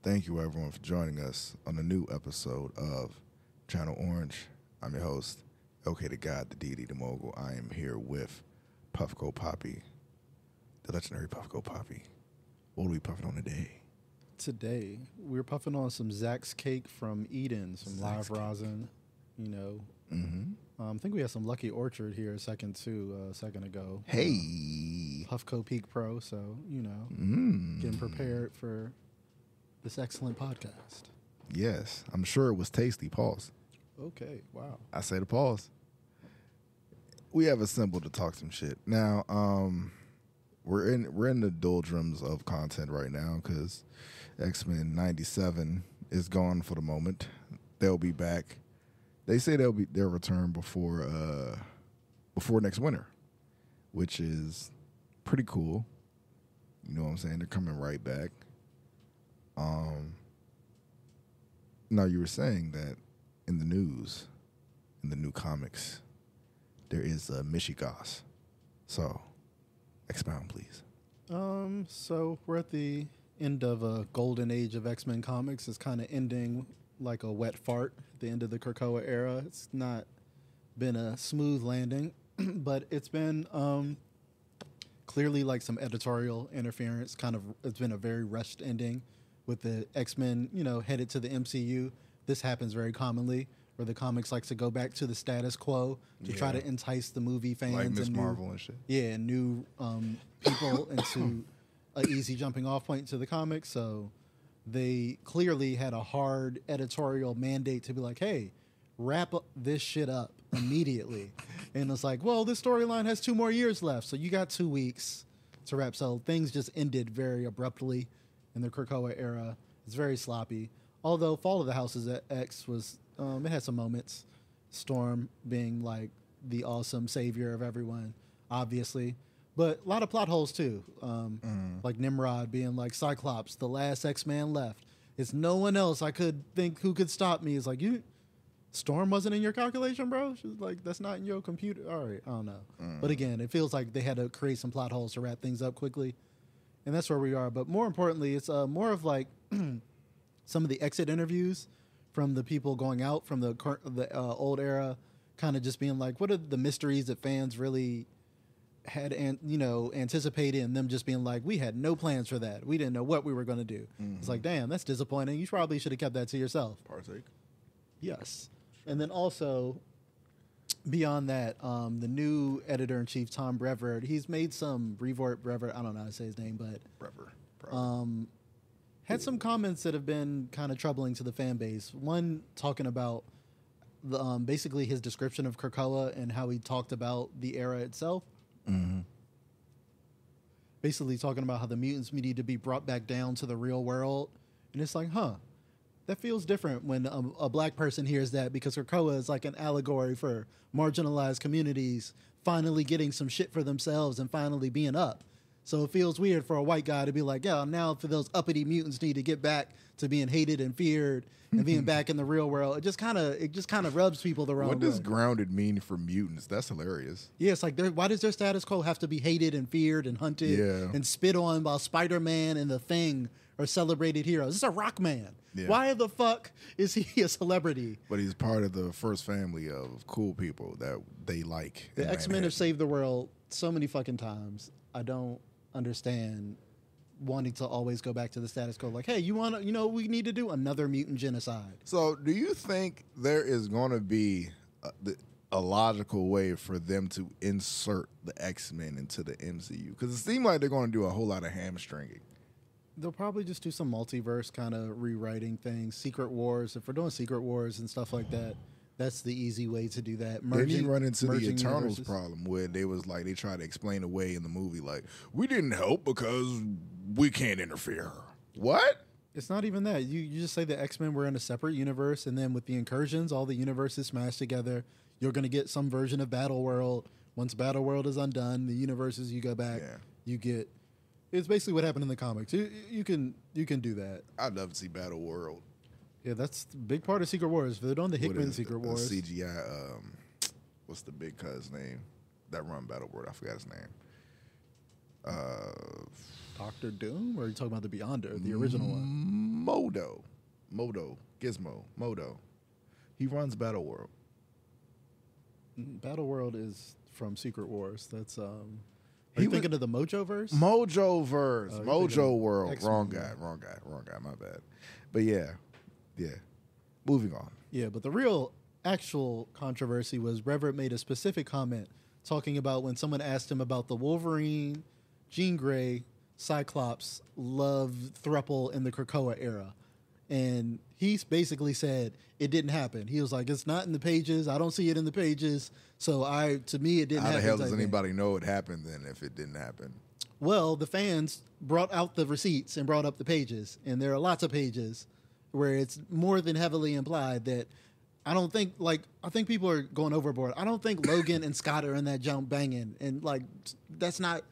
Thank you, everyone, for joining us on a new episode of Channel Orange. I'm your host, OK the God, the deity, the mogul. I am here with Puffco Poppy, the legendary Puffco Poppy. What are we puffing on today? Today, we're puffing on some Zach's cake from Eden, some live rosin, you know. I think we had some Lucky Orchard here a second ago. Hey. Puffco Peak Pro, so, you know, getting prepared for this excellent podcast. Yes, I'm sure it was tasty. Pause. Okay, wow. I say the pause. We have assembled to talk some shit. Now, we're in the doldrums of content right now because X-Men 97 is gone for the moment. They'll be back. They say they'll return before next winter, which is pretty cool. You know what I'm saying? They're coming right back. Now you were saying that in the news, in the new comics, there is a Michigas. So, expound, please. So we're at the end of a golden age of X-Men comics. It's kind of ending like a wet fart at the end of the Krakoa era. It's not been a smooth landing, but it's been clearly like some editorial interference. It's been a very rushed ending with the X-Men, you know, headed to the MCU. This happens very commonly where the comics likes to go back to the status quo to try to entice the movie fans. Like Miss Marvel and shit. Yeah, and new people into an easy jumping off point to the comics. So they clearly had a hard editorial mandate to be like, hey, wrap this shit up immediately. And it's like, well, this storyline has 2 more years left, so you got 2 weeks to wrap. So things just ended very abruptly in the Krakoa era. It's very sloppy. Although Fall of the Houses X was, it had some moments. Storm being like the awesome savior of everyone, obviously. But a lot of plot holes too. Like Nimrod being like, Cyclops, the last X-Man left. It's no one else I could think who could stop me. It's like, Storm wasn't in your calculation, bro? She was like, that's not in your computer. All right, I don't know. But again, it feels like they had to create some plot holes to wrap things up quickly. And that's where we are. But more importantly, it's more of like some of the exit interviews from the people going out from the old era, kind of just being like, what are the mysteries that fans really had anticipated, and them just being like, we had no plans for that. We didn't know what we were going to do. It's like, damn, that's disappointing. You probably should have kept that to yourself. Partake. Yes. And then also, beyond that, the new editor-in-chief, Tom Brevoort, he's made some Brevoort, I don't know how to say his name, but had some comments that have been kind of troubling to the fan base. One talking about basically his description of Krakoa and how he talked about the era itself. Basically talking about how the mutants need to be brought back down to the real world. And it's like, that feels different when a black person hears that, because Krakoa is like an allegory for marginalized communities finally getting some shit for themselves and finally being up. So it feels weird for a white guy to be like, yeah, now for those uppity mutants need to get back to being hated and feared and being back in the real world. It just kind of rubs people the wrong way. What does grounded mean for mutants? That's hilarious. Yeah, it's like, why does their status quo have to be hated and feared and hunted and spit on while Spider-Man and the Thing are celebrated heroes? This is a rock man. Yeah. Why the fuck is he a celebrity? But he's part of the first family of cool people that they like. The X-Men have saved the world so many fucking times. I don't understand wanting to always go back to the status quo. Like, hey, we need to do another mutant genocide. So do you think there is going to be a logical way for them to insert the X-Men into the MCU? Because it seems like they're going to do a whole lot of hamstringing. They'll probably just do some multiverse kind of rewriting things. Secret Wars. If we're doing Secret Wars and stuff like that, that's the easy way to do that. They didn't run into the Eternals problem where they tried to explain away in the movie, like, we didn't help because we can't interfere. What? It's not even that. You just say the X-Men were in a separate universe, and then with the incursions, all the universes smashed together. You're going to get some version of Battle World. Once Battle World is undone, the universes you go back, you get. It's basically what happened in the comics. You can do that. I'd love to see Battle World. Yeah, that's a big part of Secret Wars. They're doing the Hickman Secret Wars. CGI, what's the big cuz name that run Battle World? I forgot his name. Dr. Doom? Or are you talking about the Beyonder, the original one? Modo. He runs Battle World. Battle World is from Secret Wars. That's Are you thinking of the Mojoverse? Mojoverse. Mojo World. X-Men, Wrong guy. My bad. But yeah. Moving on. Yeah, but the real actual controversy was Reverend made a specific comment talking about when someone asked him about the Wolverine, Jean Grey, Cyclops love throuple in the Krakoa era. And he basically said it didn't happen. He was like, it's not in the pages. I don't see it in the pages. So to me, it didn't happen. How the hell does anybody know it happened then if it didn't happen? Well, the fans brought out the receipts and brought up the pages. And there are lots of pages where it's more than heavily implied that I think people are going overboard. I don't think Logan and Scott are in that jump banging. And that's not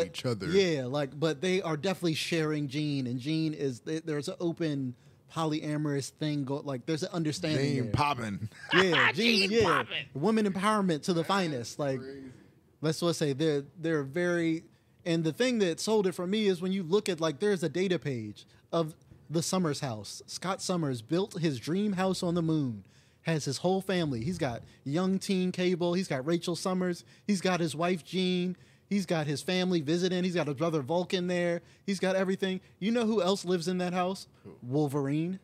each other. Yeah, but they are definitely sharing Jean. And Jean there's an open polyamorous thing there's an understanding. Jean popping. Yeah, Jean popping. Women empowerment to the finest. Let's just say they're very. And the thing that sold it for me is when you look at there's a data page of the Summers house. Scott Summers built his dream house on the moon. Has his whole family. He's got young teen Cable. He's got Rachel Summers. He's got his wife Jean. He's got his family visiting. He's got his brother Vulcan there. He's got everything. You know who else lives in that house? Wolverine.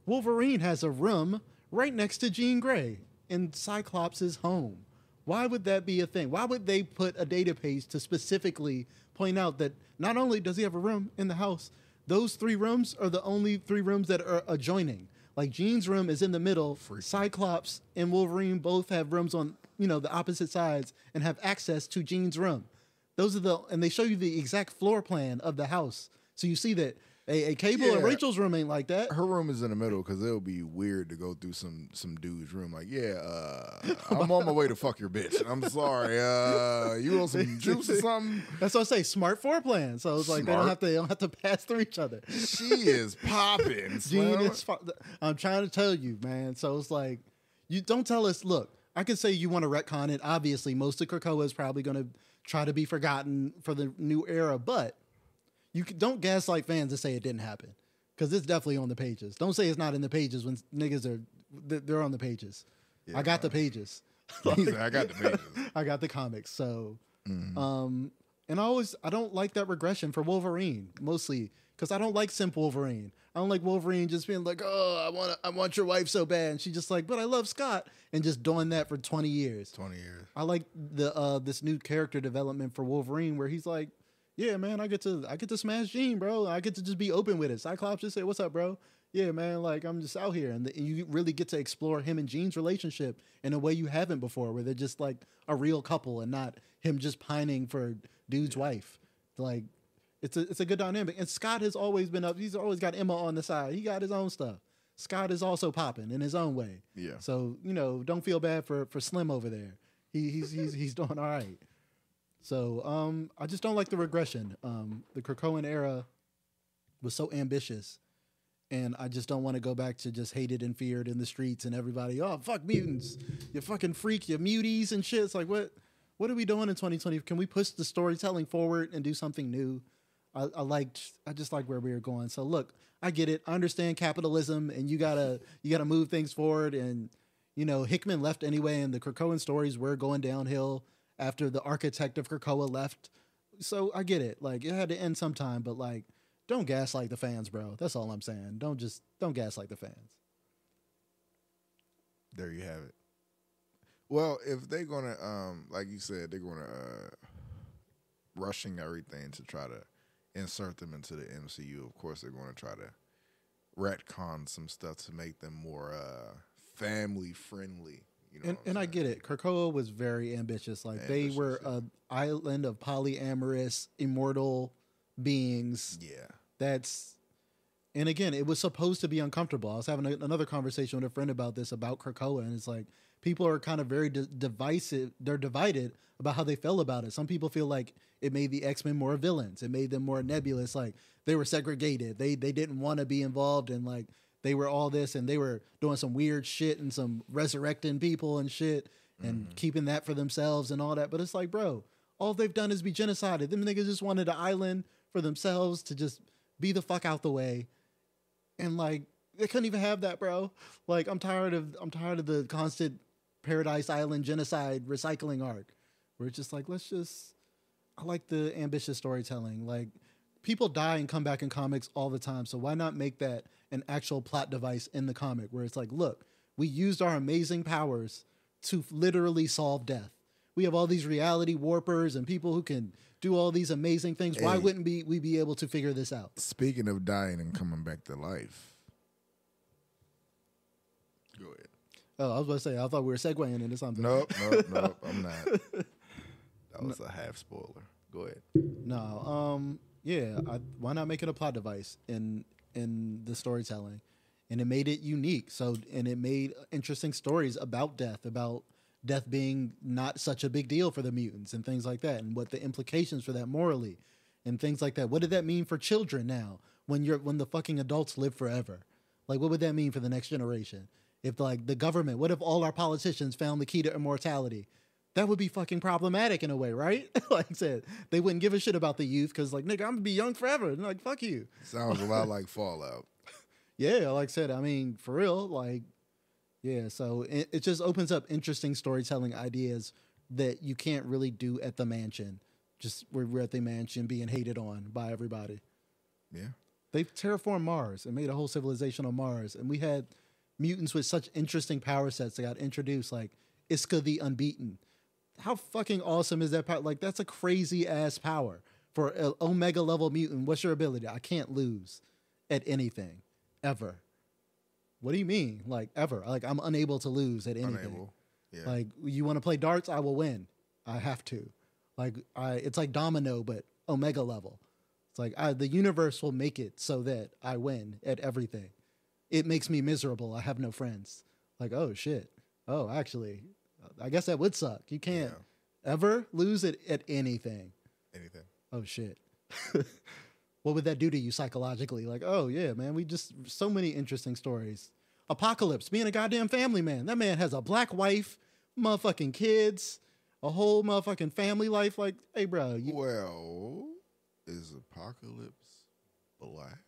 Wolverine has a room right next to Jean Grey in Cyclops' home. Why would that be a thing? Why would they put a data page to specifically point out that not only does he have a room in the house, those 3 rooms are the only 3 rooms that are adjoining. Jean's room is in the middle. Cyclops and Wolverine both have rooms on, the opposite sides and have access to Jean's room. And they show you the exact floor plan of the house. So you see that a Cable and Rachel's room ain't like that. Her room is in the middle because it'll be weird to go through some dude's room. I'm on my way to fuck your bitch. I'm sorry. You want some juice or something? That's what I say. Smart floor plan. So it's they don't have to pass through each other. She is popping. I'm trying to tell you, man. So it's you don't tell us. Look, I could say you want to retcon it. Obviously, most of Krakoa is probably going to try to be forgotten for the new era, but you don't gaslight fans to say it didn't happen because it's definitely on the pages. Don't say it's not in the pages when niggas they're on the pages. Yeah, I got the pages. I got the pages. I got the comics. So, and I don't like that regression for Wolverine mostly because I don't like simp Wolverine. I don't like Wolverine just being like, oh, I want your wife so bad, and she's just like, but I love Scott, and just doing that for 20 years. 20 years. I like this new character development for Wolverine where he's like, yeah, man, I get to smash Jean, bro. I get to just be open with it. Cyclops just say, what's up, bro? Yeah, man, I'm just out here. And you really get to explore him and Jean's relationship in a way you haven't before, where they're just a real couple and not him just pining for dude's wife. It's a good dynamic. And Scott has always been up. He's always got Emma on the side. He got his own stuff. Scott is also popping in his own way. Yeah. So, don't feel bad for Slim over there. He's doing all right. So I just don't like the regression. The Krakoan era was so ambitious, and I just don't want to go back to just hated and feared in the streets and everybody, oh, fuck mutants, you fucking freak, you muties and shit. It's what are we doing in 2020? Can we push the storytelling forward and do something new? I just like where we were going. So look, I get it. I understand capitalism, and you gotta move things forward. And Hickman left anyway, and the Krakoan stories were going downhill after the architect of Krakoa left. So I get it. It had to end sometime, but don't gaslight the fans, bro. That's all I'm saying. Don't gaslight the fans. There you have it. Well, if they're gonna, like you said, they're gonna rushing everything to try to insert them into the MCU. Of course, they're gonna try to retcon some stuff to make them more family friendly. And I get it. Krakoa was very ambitious. They were an island of polyamorous, immortal beings. Yeah. And again, it was supposed to be uncomfortable. I was having another conversation with a friend about this, about Krakoa, and it's people are kind of very divisive. They're divided about how they feel about it. Some people feel like it made the X-Men more villains. It made them more nebulous. They were segregated. They didn't want to be involved in they were all this, and they were doing some weird shit and some resurrecting people and shit and keeping that for themselves and all that. But it's bro, all they've done is be genocided. Them niggas just wanted an island for themselves to just be the fuck out the way. And like they couldn't even have that, bro. Like I'm tired of the constant Paradise Island genocide recycling arc. Where it's just like I like the ambitious storytelling. Like people die and come back in comics all the time. So why not make that an actual plot device in the comic where it's like, look, we used our amazing powers to literally solve death. We have all these reality warpers and people who can do all these amazing things. Hey, why wouldn't we be able to figure this out? Speaking of dying and coming back to life. Go ahead. Oh, I was about to say, I thought we were segueing into something. Nope, I'm not. That was a half spoiler. Go ahead. No, why not make it a plot device in the storytelling? And it made it unique. And it made interesting stories about death being not such a big deal for the mutants and things like that, and what the implications for that morally and things like that. What did that mean for children now when the fucking adults live forever? Like, what would that mean for the next generation? If like the government, what if all our politicians found the key to immortality? That would be fucking problematic in a way, right? Like I said, they wouldn't give a shit about the youth because like, nigga, I'm gonna be young forever. And like, fuck you. Sounds a lot like Fallout. Yeah, like I said, I mean, for real, like, yeah. So it just opens up interesting storytelling ideas that you can't really do at the mansion. Just we're at the mansion being hated on by everybody. Yeah. They've terraformed Mars and made a whole civilization on Mars, and we had mutants with such interesting power sets that got introduced, like Iska the Unbeaten. How fucking awesome is that power? Like, that's a crazy ass power for an Omega level mutant. What's your ability? I can't lose at anything, ever. What do you mean? Like, ever? Like, I'm unable to lose at anything. Unable. Yeah. Like, you want to play darts? I will win. I have to. Like, it's like domino, but Omega level. It's like the universe will make it so that I win at everything. It makes me miserable. I have no friends. Like, oh shit. Oh, actually, I guess that would suck. You can't ever lose it at anything. Anything. Oh shit. What would that do to you psychologically? Like, oh yeah, man, so many interesting stories. Apocalypse, being a goddamn family man. That man has a black wife, motherfucking kids, a whole motherfucking family life. Like, hey, bro. Well, is Apocalypse black?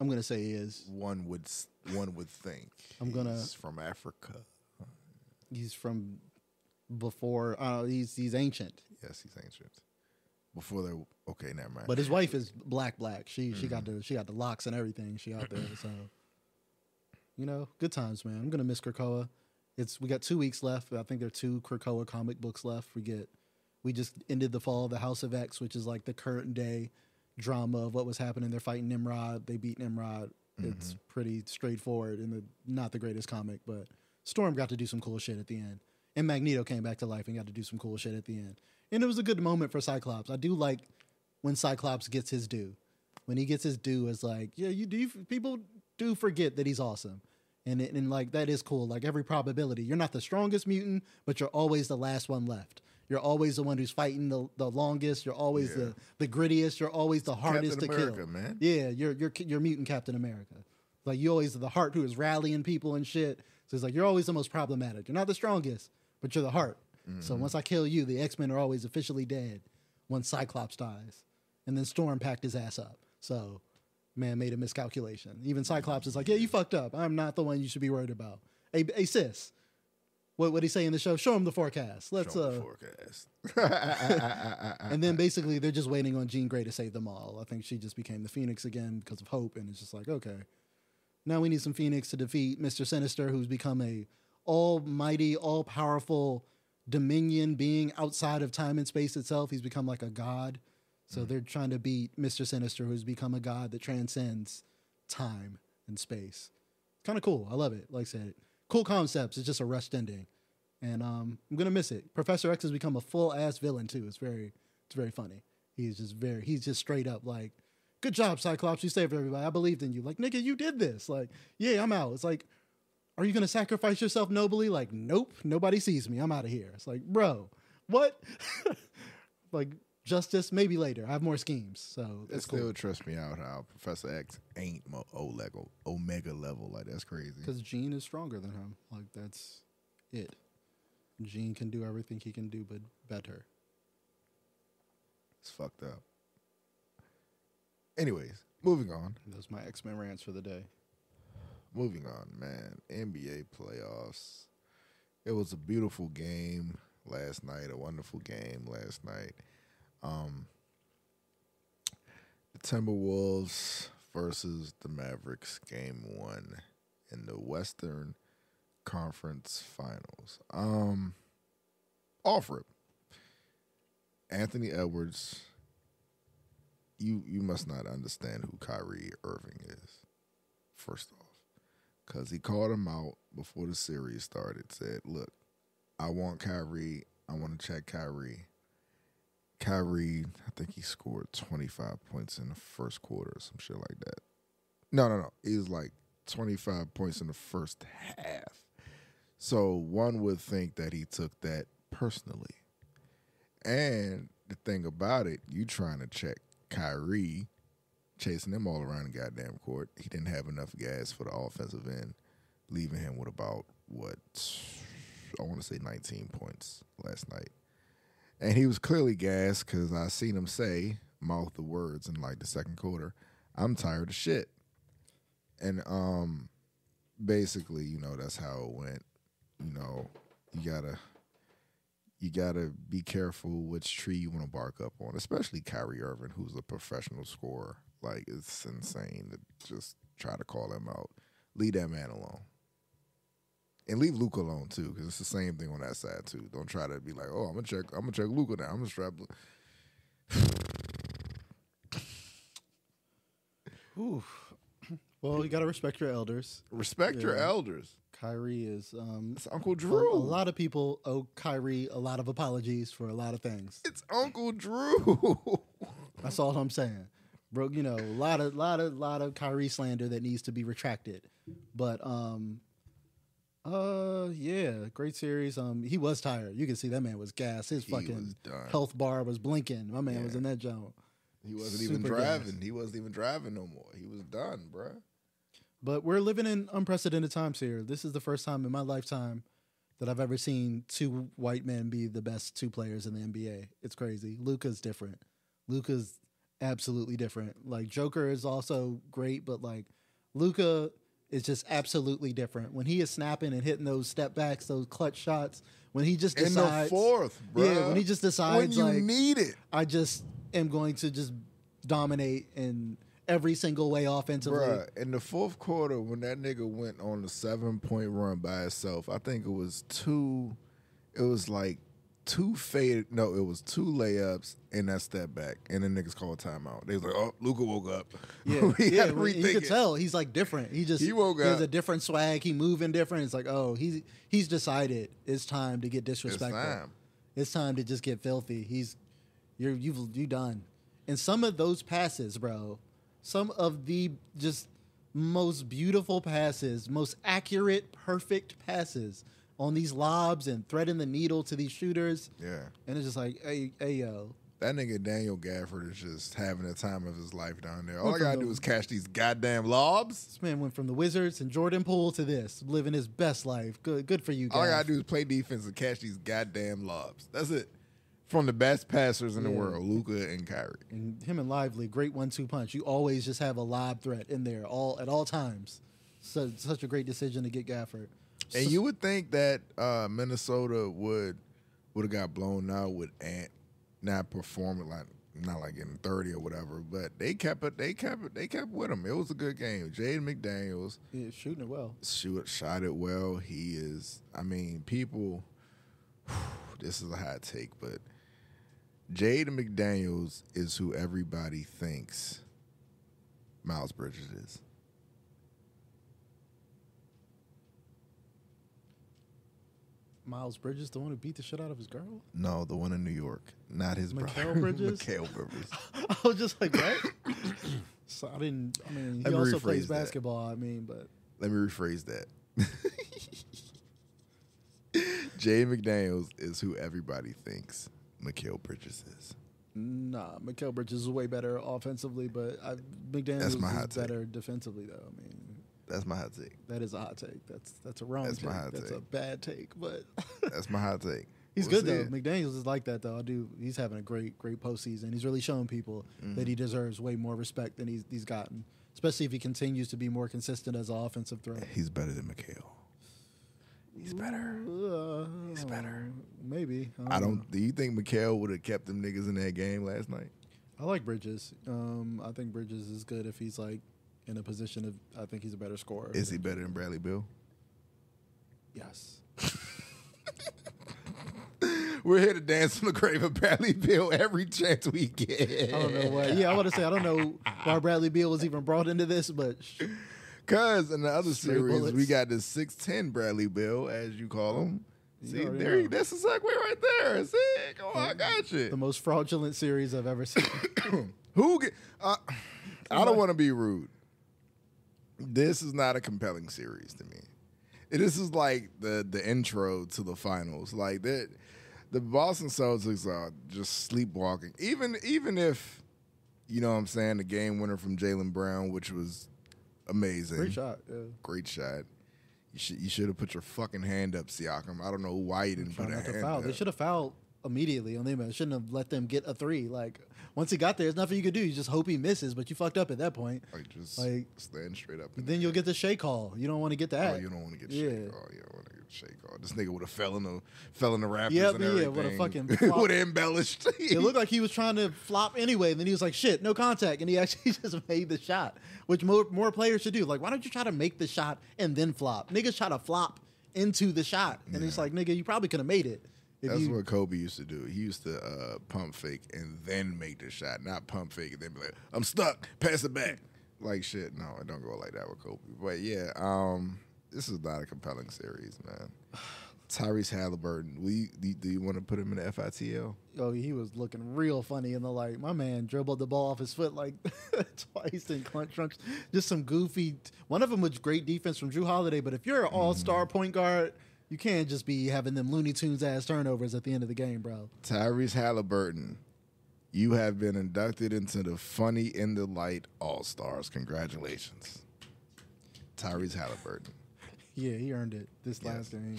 I'm gonna say he is. One would think. He's from Africa. He's from before. He's ancient. Yes, he's ancient. Before they okay, never mind. But his wife is black. She got the locks and everything. She out there, so good times, man. I'm gonna miss Krakoa. We got 2 weeks left. I think there are 2 Krakoa comic books left. We just ended the fall of the House of X, which is like the current day drama of what was happening. They're fighting Nimrod. They beat Nimrod. It's pretty straightforward and not the greatest comic, but Storm got to do some cool shit at the end. And Magneto came back to life and got to do some cool shit at the end. And it was a good moment for Cyclops. I do like when Cyclops gets his due. When he gets his due, it's like, yeah, people do forget that he's awesome. And like, that is cool. Like, every probability. You're not the strongest mutant, but you're always the last one left. You're always the one who's fighting the longest. You're always the grittiest. You're always the hardest Captain to America, kill. Man. Yeah, you're mutant Captain America. Like, you always the heart who is rallying people and shit. So it's like, you're always the most problematic. You're not the strongest, but you're the heart. So once I kill you, the X-Men are always officially dead once Cyclops dies. And then Storm packed his ass up. So, man made a miscalculation. Even Cyclops is like, yeah, you fucked up. I'm not the one you should be worried about. Hey sis, what he say in the show? Show him the forecast. Let's Show him the forecast. And then basically they're just waiting on Jean Grey to save them all. I think she just became the Phoenix again because of hope, and it's just like, okay, now we need some Phoenix to defeat Mr. Sinister, who's become a almighty, all-powerful dominion being outside of time and space itself. He's become like a god. So they're trying to beat Mr. Sinister, who's become a god that transcends time and space. Kind of cool. I love it. Like I said, cool concepts. It's just a rushed ending. And I'm going to miss it. Professor X has become a full-ass villain, too. It's very funny. He's just straight up like, good job, Cyclops. You saved everybody. I believed in you. Like, nigga, you did this. Like, yeah, I'm out. It's like, are you going to sacrifice yourself nobly? Like, nope. Nobody sees me. I'm out of here. It's like, bro, what? Like, justice, maybe later. I have more schemes. So it still trips me out how Professor X ain't Omega level. Like, that's crazy. Because Jean is stronger than him. Like, that's it. Jean can do everything he can do, but better. It's fucked up. Anyways, Moving on. Those are my X-Men rants for the day. Moving on, man. NBA playoffs. It was a beautiful game last night, a wonderful game last night. The Timberwolves versus the Mavericks, game 1 in the Western Conference Finals. Off rip. Anthony Edwards, you must not understand who Kyrie Irving is, first off. Because he called him out before the series started, said, look, I want Kyrie. I want to check Kyrie. Kyrie, I think he scored 25 points in the first quarter or some shit like that. No. He was like 25 points in the first half. So one would think that he took that personally. And the thing about it, you trying to check Kyrie, chasing him all around the goddamn court. He didn't have enough gas for the offensive end, leaving him with about, I want to say 19 points last night. And he was clearly gassed because I seen him mouth the words in like the second quarter, I'm tired of shit. And basically, that's how it went. You gotta be careful which tree you want to bark up on, especially Kyrie Irving, who's a professional scorer. Like, it's insane to just try to call him out. Leave that man alone. And leave Luka alone too, because it's the same thing on that side too. Don't try to be like, oh, I'm gonna check Luka now. I'm gonna strap. Ooh. Well, you gotta respect your elders. Respect your elders. Kyrie is it's Uncle Drew. A lot of people owe Kyrie a lot of apologies for a lot of things. It's Uncle Drew. That's all I'm saying. Bro, a lot of Kyrie slander that needs to be retracted. But yeah, great series. He was tired. You can see that man was gassed. His fucking health bar was blinking. My man was in that zone. He wasn't even driving. He wasn't even driving no more. He was done, bruh. But we're living in unprecedented times here. This is the first time in my lifetime that I've ever seen two white men be the best two players in the NBA. It's crazy. Luka's different. Luka's absolutely different. Like, Joker is also great, but like Luka is just absolutely different. When he is snapping and hitting those step backs, those clutch shots, when he just decides in the fourth, bro. Yeah, when he just decides when you need it. I just am going to just dominate in every single way offensively. Bruh, in the fourth quarter, when that nigga went on a 7-point run by himself, I think it was two layups and that step back, and then niggas called timeout. They was like, oh, Luka woke up. Yeah, you could tell he's like different. He woke up. He has a different swag. He moving different. It's like, oh, he's decided it's time to get disrespectful. It's time to just get filthy. You done. And some of those passes, bro, some of the just most beautiful passes, most accurate, perfect passes on these lobs and threading the needle to these shooters. Yeah. And it's just like, hey, yo. That nigga Daniel Gafford is just having the time of his life down there. All I gotta do is catch these goddamn lobs. This man went from the Wizards and Jordan Poole to this, living his best life. Good for you, Gaff. All I gotta do is play defense and catch these goddamn lobs. That's it. From the best passers in the world, Luka and Kyrie. And him and Lively, great 1-2 punch. You always just have a lob threat in there at all times. Such a great decision to get Gafford. And you would think that Minnesota would have got blown out with Ant not performing not like getting 30 or whatever, but they kept with him. It was a good game. Jaden McDaniels, shooting it well. Shot it well. He is. I mean, people. This is a hot take, but Jaden McDaniels is who everybody thinks Miles Bridges is. Miles Bridges, the one who beat the shit out of his girl? No, the one in New York, not his brother. Bridges? Mikal Bridges. I was just like, what? So he also plays basketball, but... Let me rephrase that. Jaden McDaniels is who everybody thinks Mikal Bridges is. Nah, Mikal Bridges is way better offensively, but McDaniels is better defensively, though. That's my hot take. That is a hot take. That's a wrong take. My hot That's take. a bad take, but that's my hot take. He's We'll good see though. it. McDaniels is like that though. He's having a great postseason. He's really showing people that he deserves way more respect than he's gotten, especially if he continues to be more consistent as an offensive threat. He's better than McHale. He's better. He's better. Maybe. I don't. Do you think McHale would have kept them niggas in that game last night? I like Bridges. I think Bridges is good if he's like in a position of. I think he's a better scorer. Is he better than Bradley Beal? Yes. We're here to dance on the grave of Bradley Beal every chance we get. I don't know why. Yeah, I want to say I don't know why Bradley Beal was even brought into this, but Cause in the other Straight series bullets. we got the 6'10" Bradley Beal, as you call him. See, already there, know. that's a segue right there. See, come on, I got the you. most fraudulent series I've ever seen. Who get? I don't want to be rude. This is not a compelling series to me. This is like the intro to the finals. Like that, the Boston Celtics are just sleepwalking. Even if, you know what I'm saying, the game winner from Jaylen Brown, which was amazing. Great shot. Yeah. Great shot. You should have put your fucking hand up, Siakam. I don't know why you didn't put a Trying not to hand foul. up. They should have fouled immediately on them. I shouldn't have let them get a three. Like once he got there, there's nothing you could do. You just hope he misses, but you fucked up at that point. Like just Like, stand straight up. Then you'll get the shake call. You don't want to get that. Oh, you don't want to get Yeah. shake call. You don't want to get shake call. This nigga would have fell in the Raptors Yep, and yeah, everything. would've fucking flopped. would have embellished. It looked like he was trying to flop anyway. And then he was like, shit, no contact. And he actually just made the shot, which more players should do. Like, why don't you try to make the shot and then flop? Niggas try to flop into the shot. And it's like, nigga, you probably could have made it. That's what Kobe used to do. He used to pump fake and then make the shot, not pump fake and then be like, I'm stuck, pass it back. Like shit. No, it don't go like that with Kobe. But yeah, this is not a compelling series, man. Tyrese Halliburton, do you want to put him in the FITL? Oh, he was looking real funny in the light. My man dribbled the ball off his foot like twice in clutch trunks. Just some goofy. One of them was great defense from Drew Holiday, but if you're an all-star point guard, you can't just be having them Looney Tunes ass turnovers at the end of the game, bro. Tyrese Halliburton, you have been inducted into the Funny in the Light All-Stars. Congratulations. Tyrese Halliburton. Yeah, he earned it this last game.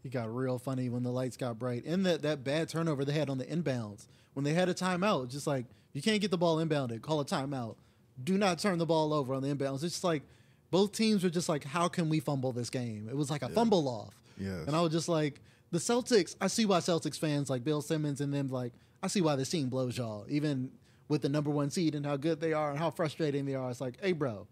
He got real funny when the lights got bright. And that bad turnover they had on the inbounds. When they had a timeout, just like, you can't get the ball inbounded, call a timeout. Do not turn the ball over on the inbounds. It's just like, both teams were just like, how can we fumble this game? It was like a fumble off. Yes. And I was just like, the Celtics, I see why Celtics fans like Bill Simmons and them, like, I see why this team blows y'all. Even with the number one seed and how good they are and how frustrating they are. It's like, hey, bro,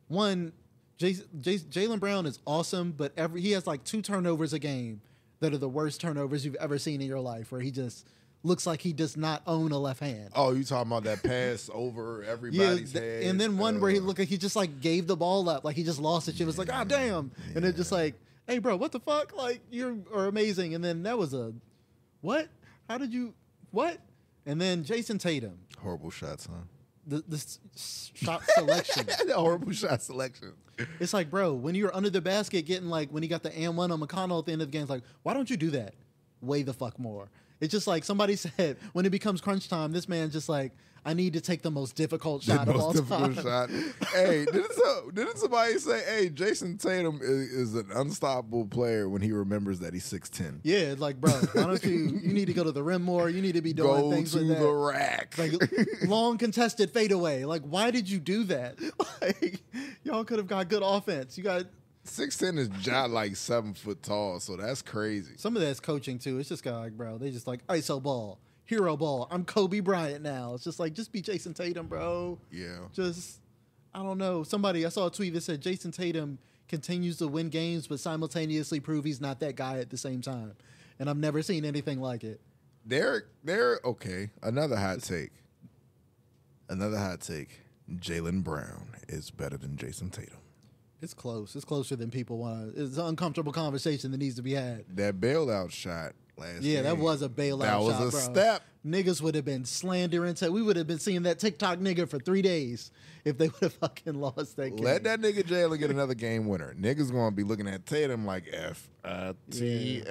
one, Jaylen Brown is awesome, but he has like 2 turnovers a game that are the worst turnovers you've ever seen in your life, where he just looks like he does not own a left hand. Oh, you talking about that pass over everybody's head? And then one where he looked like he just like gave the ball up, like he just lost it. It was like, ah, damn. And it just like, hey, bro, what the fuck? Like, you are amazing. And then that was a, what? How did you, what? And then Jason Tatum. Horrible shots, huh? The shot selection. Horrible shot selection. It's like, bro, when you're under the basket getting like, when he got the and one on McConnell at the end of the game, it's like, why don't you do that way the fuck more? It's just like somebody said, when it becomes crunch time, this man's just like, I need to take the most difficult shot of all time. Shot. Hey, didn't somebody say, hey, Jason Tatum is an unstoppable player when he remembers that he's 6'10"? Yeah, it's like, bro, why don't you need to go to the rim more. You need to be doing things with that. Go to the rack. Like, long contested fadeaway. Like, why did you do that? Like, y'all could have got good offense. You got 6'10" is just like 7 foot tall, so that's crazy. some of that's coaching too. It's just kind of like, bro, they just like ISO ball, hero ball. I'm Kobe Bryant now. It's just like, just be Jason Tatum, bro. Yeah. Just, I don't know. I saw a tweet that said Jason Tatum continues to win games, but simultaneously prove he's not that guy at the same time. And I've never seen anything like it. They're okay. Another hot take. Jaylen Brown is better than Jason Tatum. It's close. It's closer than people want to. It's an uncomfortable conversation that needs to be had. That bailout shot last Yeah, game, that was a bailout that was shot, a bro. step. Niggas would have been slandering. We would have been seeing that TikTok nigga for 3 days if they would have fucking lost that game. Let that nigga Jalen get another game winner. Niggas gonna be looking at Tatum like FITL.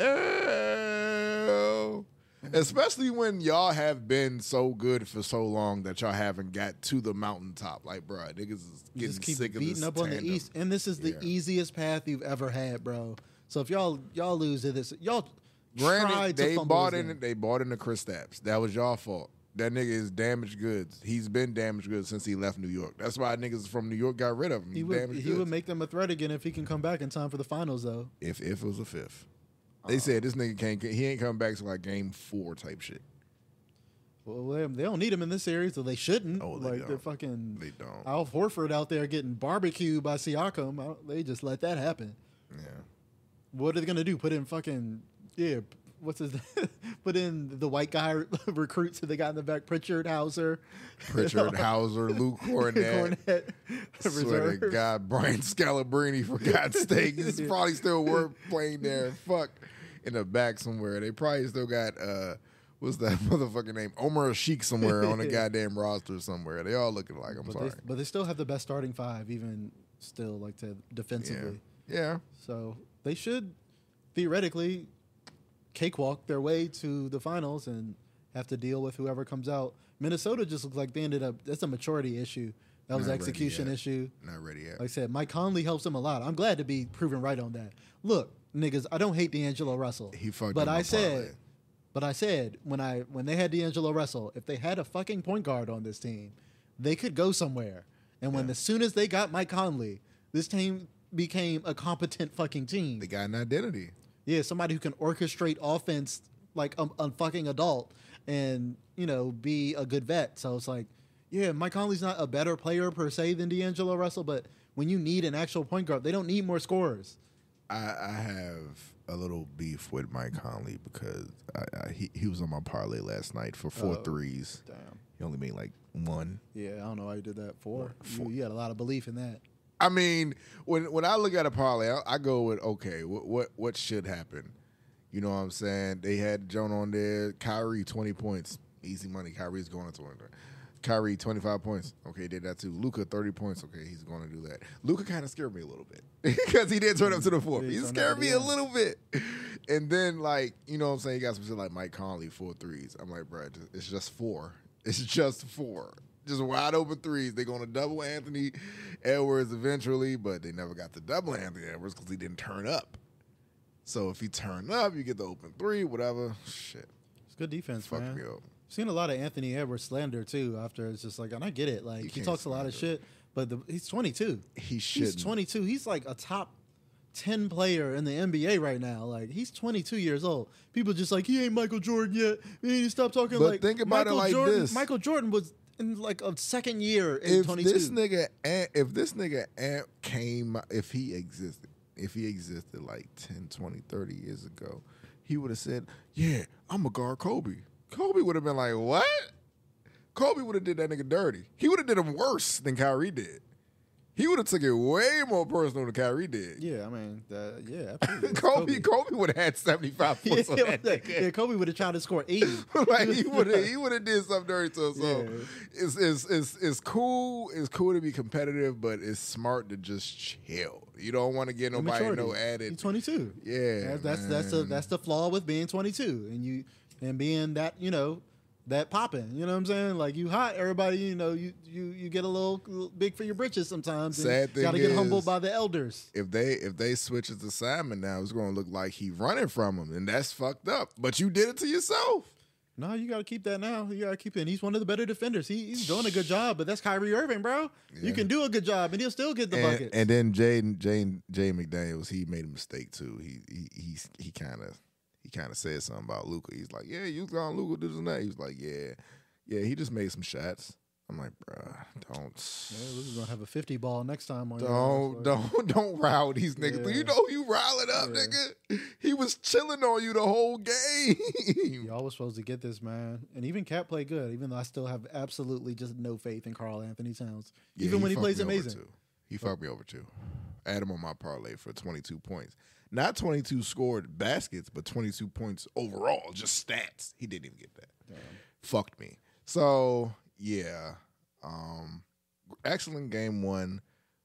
Especially when y'all have been so good for so long that y'all haven't got to the mountaintop. Like, bro, niggas is You getting just keep sick of beating this up on the tandem. East, and this is the Yeah. easiest path you've ever had, bro. So if y'all lose to this, y'all Granted, they bought in the Kristaps. That was y'all fault. That nigga is damaged goods. He's been damaged goods since he left New York. That's why niggas from New York got rid of him. He would make them a threat again if he can come back in time for the finals, though. If it was a fifth. They said this nigga he ain't coming back to like game 4 type shit. Well, they don't need him in this series, so they shouldn't. Oh, they don't. They don't. Al Horford out there getting barbecued by Siakam. They just let that happen. Yeah. What are they gonna do? Put in fucking what's his put in the white guy recruits that they got in the back, Pritchard Hauser, Luke Cornett. I swear to God, Brian Scalabrine, for God's sake. He's probably still playing there. Fuck. In the back somewhere. They probably still got what's that motherfucking name? Omar Sheik somewhere on a goddamn roster somewhere. They all looking like but they still have the best starting five, even still, like, to defensively. Yeah. So they should theoretically cakewalk their way to the finals and have to deal with whoever comes out. Minnesota just looks like they ended up. That's a maturity issue. That was an execution issue. Not ready yet. Like I said, Mike Conley helps them a lot. I'm glad to be proven right on that. Look, niggas, I don't hate D'Angelo Russell. He fucked but up I my said, but I said when they had D'Angelo Russell, if they had a fucking point guard on this team, they could go somewhere. And as soon as they got Mike Conley, this team became a competent fucking team. They got an identity. Yeah, somebody who can orchestrate offense like a fucking adult and, be a good vet. So it's like, yeah, Mike Conley's not a better player per se than D'Angelo Russell, but when you need an actual point guard, they don't need more scorers. I have a little beef with Mike Conley because he was on my parlay last night for 4 threes. Damn. He only made like 1. Yeah, I don't know how you did that. 4. You had a lot of belief in that. I mean, when I look at a parlay, I go with, okay, what should happen? You know what I'm saying? They had Joan on there. Kyrie, 20 points. Easy money. Kyrie's going to 20. Kyrie, 25 points. Okay, did that too. Luka, 30 points. Okay, he's going to do that. Luka kind of scared me a little bit because he did turn up to the 4th. He scared me a little bit. And then, like, you know what I'm saying? You got some shit like Mike Conley, 4 threes. I'm like, bro, it's just 4. It's just 4. Just wide open threes. They're going to double Anthony Edwards eventually, but they never got to double Anthony Edwards because he didn't turn up. So if he turned up, you get the open 3, whatever. Shit. It's good defense, Fuck man. me up. Seen a lot of Anthony Edwards slander too. After it's just like, and I get it. Like he talks a lot of shit, but he's 22. He's 22. He's like a top 10 player in the NBA right now. Like he's 22 years old. People just like he ain't Michael Jordan yet. We need to stop talking. But like think about Michael it like Jordan, this. Michael Jordan was in like a second year in 22. If this nigga Ant came, if he existed like 10, 20, 30 years ago, he would have said, yeah, I'm a guard Kobe. Kobe would have been like, what? Kobe would have did that nigga dirty. He would have did him worse than Kyrie did. He would have took it way more personal than Kyrie did. Yeah, I mean, absolutely. Kobe would have had 75 points on that nigga. Yeah, Kobe would have tried to score 80. Like he would have did something dirty to him. So it's cool. It's cool to be competitive, but it's smart to just chill. You don't want to get nobody no added. He's 22. Yeah, that's the flaw with being 22 and being that that popping. You know what I'm saying? Like you hot, everybody. You get a little big for your britches sometimes. Sad thing got to get humbled by the elders. If they switch it to Simon now, it's going to look like he running from him, and that's fucked up. But you did it to yourself. No, you got to keep that now. You got to keep it. And he's one of the better defenders. He's doing a good job, but that's Kyrie Irving, bro. Yeah. You can do a good job, and he'll still get the buckets. And then Jay McDaniels, he made a mistake too. He kind of said something about Luka. He's like, yeah, you got Luka this and that. He was like, yeah. He just made some shots. I'm like, bruh, don't. Yeah, Luka's gonna have a 50 ball next time on. Don't rile these niggas. Yeah. You know you rile it up, nigga. He was chilling on you the whole game. Y'all was supposed to get this, man. And even Cat played good, even though I still have absolutely just no faith in Karl Anthony Towns. Yeah, even when he plays amazing. He fucked me over too. I had him on my parlay for 22 points. Not 22 scored baskets, but 22 points overall, just stats. He didn't even get that. Damn. Fucked me. So, yeah. Excellent game 1.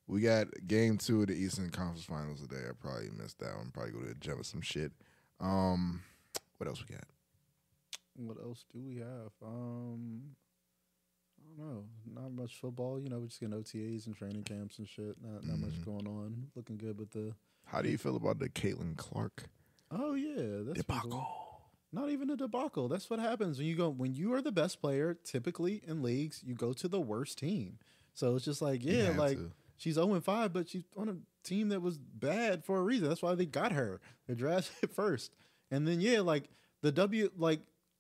We got game 2 of the Eastern Conference Finals today. I probably missed that one. Probably go to the gym with some shit. What else we got? What else do we have? I don't know. Not much football. We're just getting OTAs and training camps and shit. Not much going on. Looking good with the... How do you feel about the Caitlin Clark? Oh yeah, that's Debacle. cool. Not even a debacle. That's what happens when you are the best player. Typically in leagues, you go to the worst team. So it's just like, yeah, like she's 0-5, but she's on a team that was bad for a reason. That's why they got her. They drafted first, and then yeah, like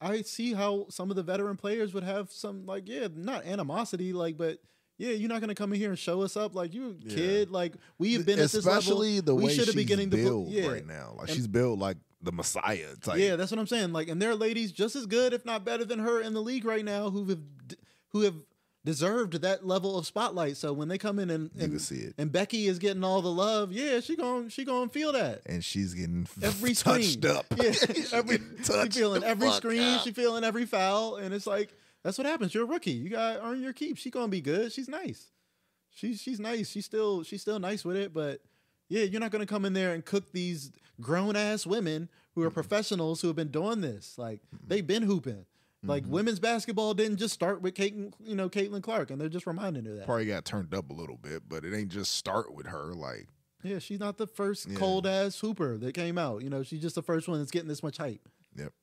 I see how some of the veteran players would have some like not animosity, like, but. Yeah, you're not gonna come in here and show us up like you a kid. Like we've been at this level. Especially the way she's built yeah. right now. Like she's built like the Messiah type. Yeah, that's what I'm saying. Like, and there are ladies just as good, if not better than her in the league right now who have deserved that level of spotlight. So when they come in and you can see it. And Becky is getting all the love, yeah, she gonna feel that. And she's getting every touched screen. up. Yeah, she's feeling every screen. She's feeling every foul, and it's like. That's what happens. You're a rookie. You gotta earn your keep. She's gonna be good. She's nice. She's nice. She's still nice with it. But yeah, you're not gonna come in there and cook these grown ass women who are professionals who have been doing this. Like they've been hooping. Like women's basketball didn't just start with Caitlin Clark, and they're just reminding her that. Probably got turned up a little bit, but it ain't just start with her. Like yeah, she's not the first cold ass hooper that came out. She's just the first one that's getting this much hype. Yep.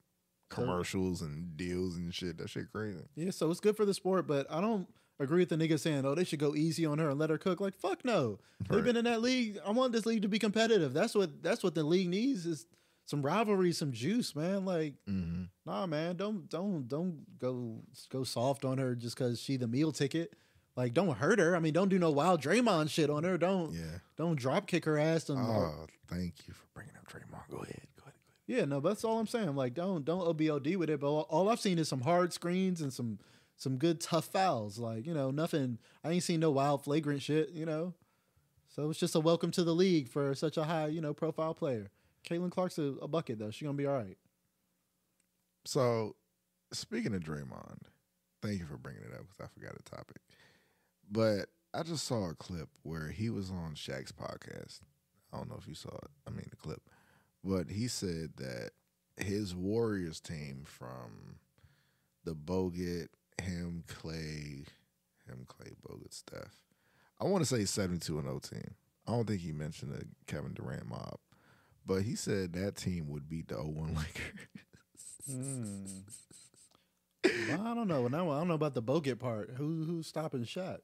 Commercials and deals and shit. That shit crazy. Yeah, so it's good for the sport, but I don't agree with the niggas saying, oh, they should go easy on her and let her cook. Like, fuck no. Right. They've been in that league. I want this league to be competitive. That's what the league needs is some rivalry, some juice, man. Like, nah, man, don't go soft on her just because she the meal ticket. Like, don't hurt her. I mean, don't do no wild Draymond shit on her. Don't drop kick her ass. Thank you for bringing up Draymond. Go ahead. Yeah, no, that's all I'm saying. Like, don't OBOD with it. But all I've seen is some hard screens and some good tough fouls. Like, nothing. I ain't seen no wild flagrant shit. So it's just a welcome to the league for such a high profile player. Caitlin Clark's a bucket though. She's gonna be all right. So, speaking of Draymond, thank you for bringing it up because I forgot the topic. But I just saw a clip where he was on Shaq's podcast. I don't know if you saw it. I mean the clip. But he said that his Warriors team from the Bogut, Clay, Bogut, Steph. I want to say 72-0 team. I don't think he mentioned the Kevin Durant mob. But he said that team would beat the 0-1 Lakers. Well, I don't know. Now I don't know about the Bogut part. Who's stopping Shaq?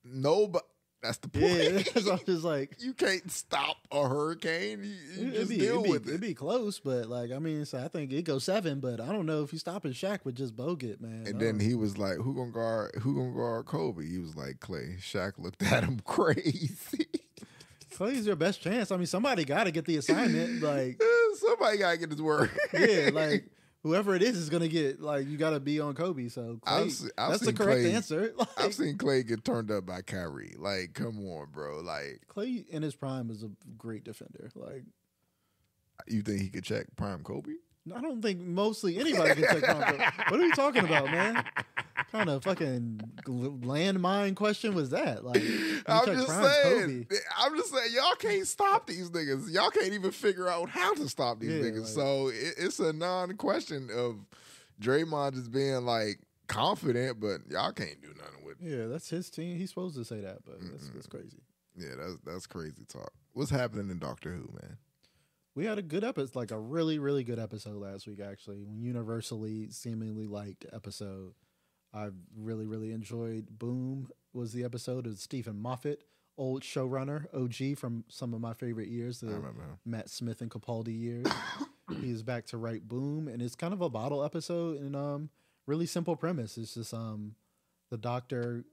No, but that's the point. Yeah, so I'm just like you can't stop a hurricane. You just deal with it. It'd be close, but like I mean, so I think it goes 7. But I don't know if he's stopping Shaq with just Bogut, man. And then he was like, "Who gonna guard Kobe?" He was like, "Clay." Shaq looked at him crazy. Clay's your best chance. I mean, somebody got to get the assignment. Like somebody got to get his work. Yeah, like. Whoever it is going to get, like, you got to be on Kobe. So, Clay, that's the correct answer. Like, I've seen Clay get turned up by Kyrie. Like, come on, bro. Like, Clay in his prime is a great defender. Like, you think he could check prime Kobe? I don't think mostly anybody can check prime Kobe. What are you talking about, man? What kind of fucking landmine question was that? Like, I'm just saying, y'all can't stop these niggas. Y'all can't even figure out how to stop these niggas. Like, so it's a non-question of Draymond just being like confident, but y'all can't do nothing with it. Yeah, that's his team. He's supposed to say that, but that's crazy. Yeah, that's crazy talk. What's happening in Doctor Who, man? We had a good episode, like a really, really good episode last week, actually. Universally, seemingly liked episode. I really, really enjoyed Boom was the episode of Stephen Moffat, old showrunner, OG from some of my favorite years, the Matt Smith and Capaldi years. He is back to write Boom, and it's kind of a bottle episode and really simple premise. It's just the Doctor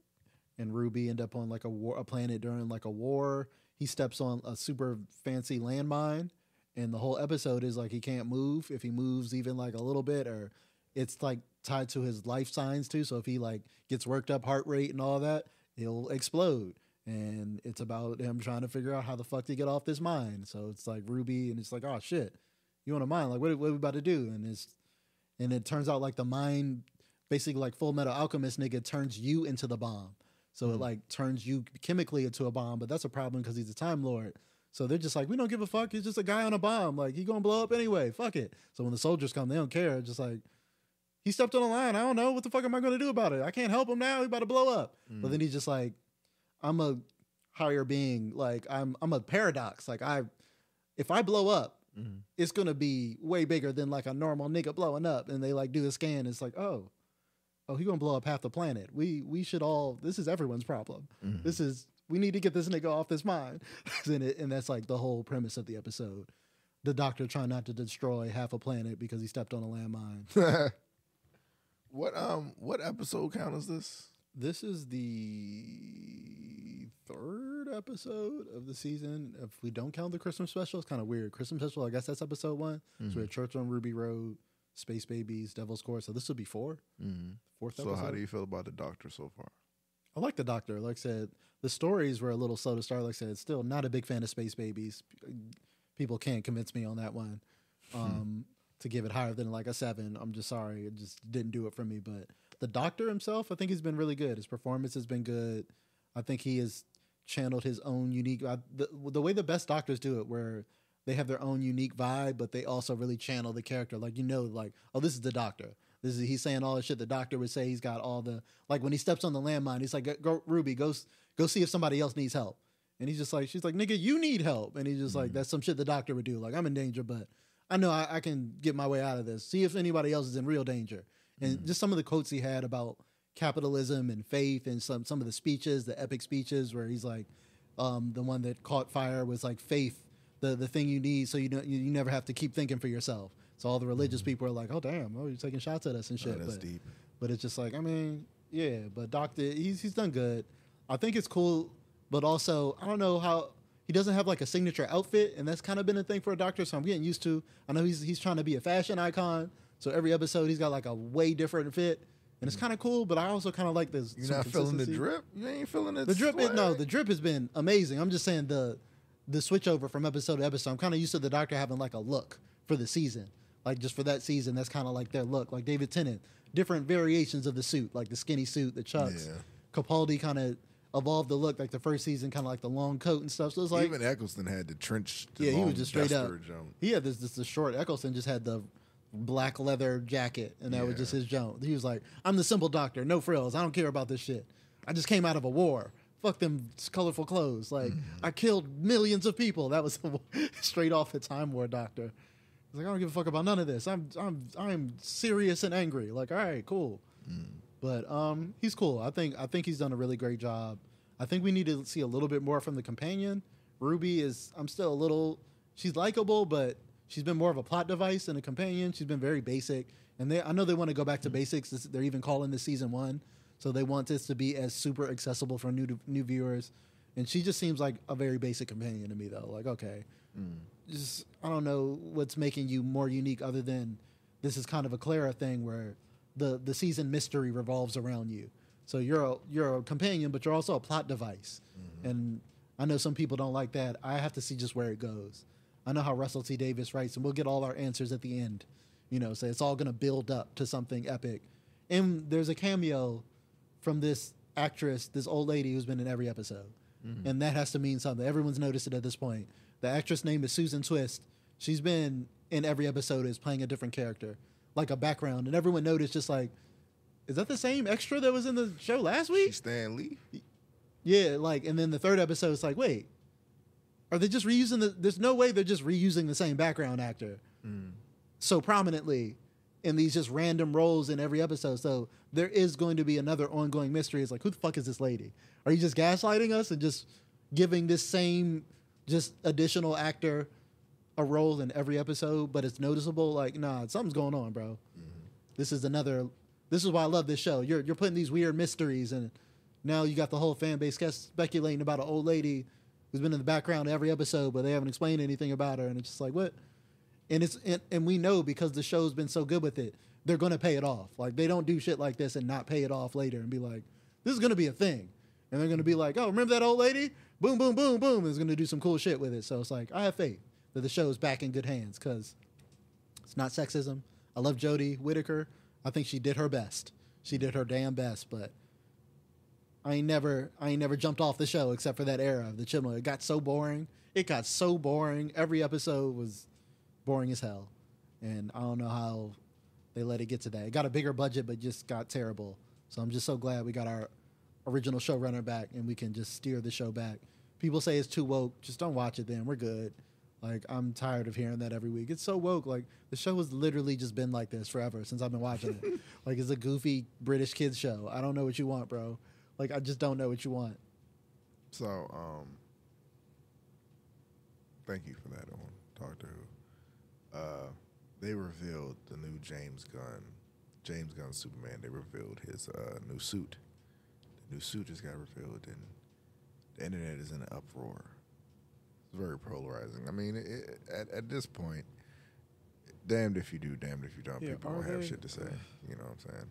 and Ruby end up on like a planet during like a war. He steps on a super fancy landmine, and the whole episode is like he can't move. If he moves even like a little bit, or it's like tied to his life signs too. So if he like gets worked up, heart rate and all that, he'll explode. And it's about him trying to figure out how the fuck to get off this mine. So it's like Ruby, and it's like, oh shit, you on a mine? Like what are we about to do? And it turns out like the mine, basically like Full Metal Alchemist nigga turns you into the bomb. So it like turns you chemically into a bomb, but that's a problem because he's a Time Lord. So they're just like, we don't give a fuck. He's just a guy on a bomb. Like he gonna blow up anyway. Fuck it. So when the soldiers come, they don't care. Just like, he stepped on the line. I don't know. What the fuck am I going to do about it? I can't help him now. He's about to blow up. But then he's just like, I'm a higher being. Like, I'm a paradox. Like, if I blow up, it's going to be way bigger than like a normal nigga blowing up. And they like do a scan. It's like, oh, he going to blow up half the planet. We should all, this is everyone's problem. We need to get this nigga off this mind. And that's like the whole premise of the episode. The doctor trying not to destroy half a planet because he stepped on a landmine. What episode count is this? This is the third episode of the season. If we don't count the Christmas special, it's kind of weird. Christmas special, I guess that's episode 1. So we had Church on Ruby Road, Space Babies, Devil's Court. So this will be 4. Fourth episode. So how do you feel about the doctor so far? I like the doctor. Like I said, the stories were a little slow to start. Like I said, still not a big fan of Space Babies. People can't convince me on that one. To give it higher than like a 7. I'm just sorry. It just didn't do it for me. But the doctor himself, I think he's been really good. His performance has been good. I think he has channeled his own unique... the way the best doctors do it, where they have their own unique vibe, but they also really channel the character. Like, like, oh, this is the doctor. He's saying all the shit the doctor would say. He's got all the... Like, when he steps on the landmine, he's like, go, Ruby, go see if somebody else needs help. And he's just like, she's like, nigga, you need help. And he's just like, that's some shit the doctor would do. Like, I'm in danger, but I know I can get my way out of this. See if anybody else is in real danger. And just some of the quotes he had about capitalism and faith, and some of the speeches, the epic speeches where he's like, the one that caught fire was like faith, the thing you need so you never have to keep thinking for yourself. So all the religious people are like, oh, damn, you're taking shots at us and shit. That's deep. But it's just like, I mean, yeah, but Doctor, he's done good. I think it's cool, but also, I don't know how... He doesn't have like a signature outfit, and that's kind of been a thing for a doctor, so I'm getting used to. I know he's trying to be a fashion icon, so every episode he's got like a way different fit, and it's kind of cool, but I also kind of like this. You're not feeling the drip? You ain't feeling it? The drip, the drip has been amazing. I'm just saying the switch over from episode to episode, I'm kind of used to the doctor having like a look for the season. Like just for that season, that's kind of like their look. Like David Tennant, different variations of the suit, like the skinny suit, the chucks. Yeah. Capaldi kind of evolved the look, like the first season, kind of like the long coat and stuff. So it's like even Eccleston had the trench. Yeah, he was just straight up. He had this short. Eccleston just had the black leather jacket, and that was just his jump. He was like, "I'm the simple doctor, no frills. I don't care about this shit. I just came out of a war. Fuck them colorful clothes. Like I killed millions of people." That was straight off the Time War doctor. He's like, "I don't give a fuck about none of this. I'm serious and angry." Like, all right, cool. But he's cool. I think he's done a really great job. I think we need to see a little bit more from the companion. Ruby I'm still a little, she's likable, but she's been more of a plot device than a companion. She's been very basic. And I know they want to go back to basics. They're even calling this season 1. So they want this to be as super accessible for new viewers. And she just seems like a very basic companion to me, though. Like, okay, just, I don't know what's making you more unique other than this is kind of a Clara thing where the season mystery revolves around you. So you're a companion, but you're also a plot device. And I know some people don't like that. I have to see just where it goes. I know how Russell T. Davies writes, and we'll get all our answers at the end. So it's all going to build up to something epic. And there's a cameo from this actress, this old lady who's been in every episode. And that has to mean something. Everyone's noticed it at this point. The actress name is Susan Twist. She's been in every episode as playing a different character, like a background. And everyone noticed just like, is that the same extra that was in the show last week? She's Stan Lee? Yeah, like, and then the third episode, it's like, wait, are they just reusing there's no way they're just reusing the same background actor so prominently in these just random roles in every episode. So there is going to be another ongoing mystery. It's like, who the fuck is this lady? Are you just gaslighting us and just giving this same just additional actor a role in every episode, but it's noticeable? Like, nah, something's going on, bro. This is why I love this show. You're putting these weird mysteries, and now you got the whole fan base speculating about an old lady who's been in the background every episode, but they haven't explained anything about her, and it's just like, what? And we know because the show's been so good with it, they're going to pay it off. Like, they don't do shit like this and not pay it off later and be like, this is going to be a thing. And they're going to be like, oh, remember that old lady? Boom, boom, boom, boom. And it's going to do some cool shit with it. So it's like, I have faith that the show is back in good hands because it's not sexism. I love Jodie Whittaker. I think she did her best. She did her damn best, but I ain't never jumped off the show except for that era of the Chibnall. It got so boring. Every episode was boring as hell. And I don't know how they let it get to that. It got a bigger budget, but just got terrible. So I'm just so glad we got our original showrunner back and we can just steer the show back. People say it's too woke. Just don't watch it then. We're good. Like, I'm tired of hearing that every week. It's so woke. Like, the show has literally just been like this forever since I've been watching it. Like, it's a goofy British kids show. I don't know what you want, bro. Like, I just don't know what you want. So, thank you for that on Doctor Who. They revealed the new James Gunn Superman. They revealed his new suit. The new suit just got revealed, and the internet is in an uproar. It's very polarizing. I mean, at this point, damned if you do, damned if you don't. Yeah, People don't have shit to say. You know what I'm saying?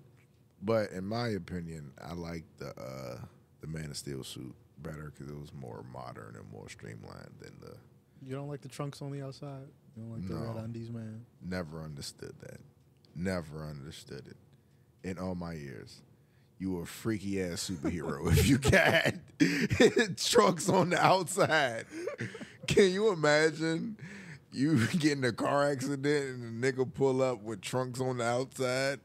But in my opinion, I like the Man of Steel suit better because it was more modern and more streamlined than the. You don't like the trunks on the outside? You don't like the red undies, man? Never understood that. Never understood it. In all my years. You a freaky ass superhero if you got trunks on the outside. Can you imagine you get in a car accident and a nigga pull up with trunks on the outside?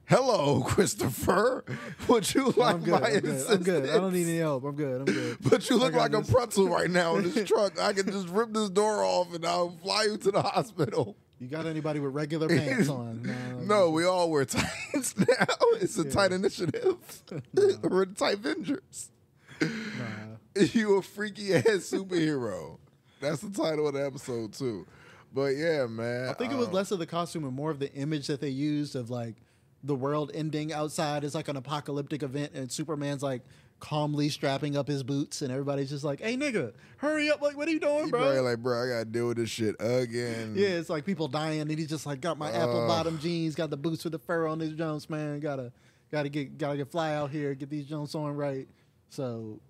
Hello, Christopher. Would you like my assistance? I'm good. I don't need any help. I'm good. But you look like a pretzel right now in this truck. I can just rip this door off and I'll fly you to the hospital. You got anybody with regular pants on? No, we all wear tights now. It's a tight initiative. We're the tight Avengers. You a freaky ass superhero. That's the title of the episode too. But yeah, man. I think it was less of the costume and more of the image that they used of like the world ending outside is like an apocalyptic event and Superman's like calmly strapping up his boots and everybody's just like, hey nigga, hurry up, like what are you doing, bro? Probably like, bro, I gotta deal with this shit again. Yeah, it's like people dying and he's just like got my apple bottom jeans, got the boots with the fur on his Jones, man. Gotta get fly out here, get these Jones on right. So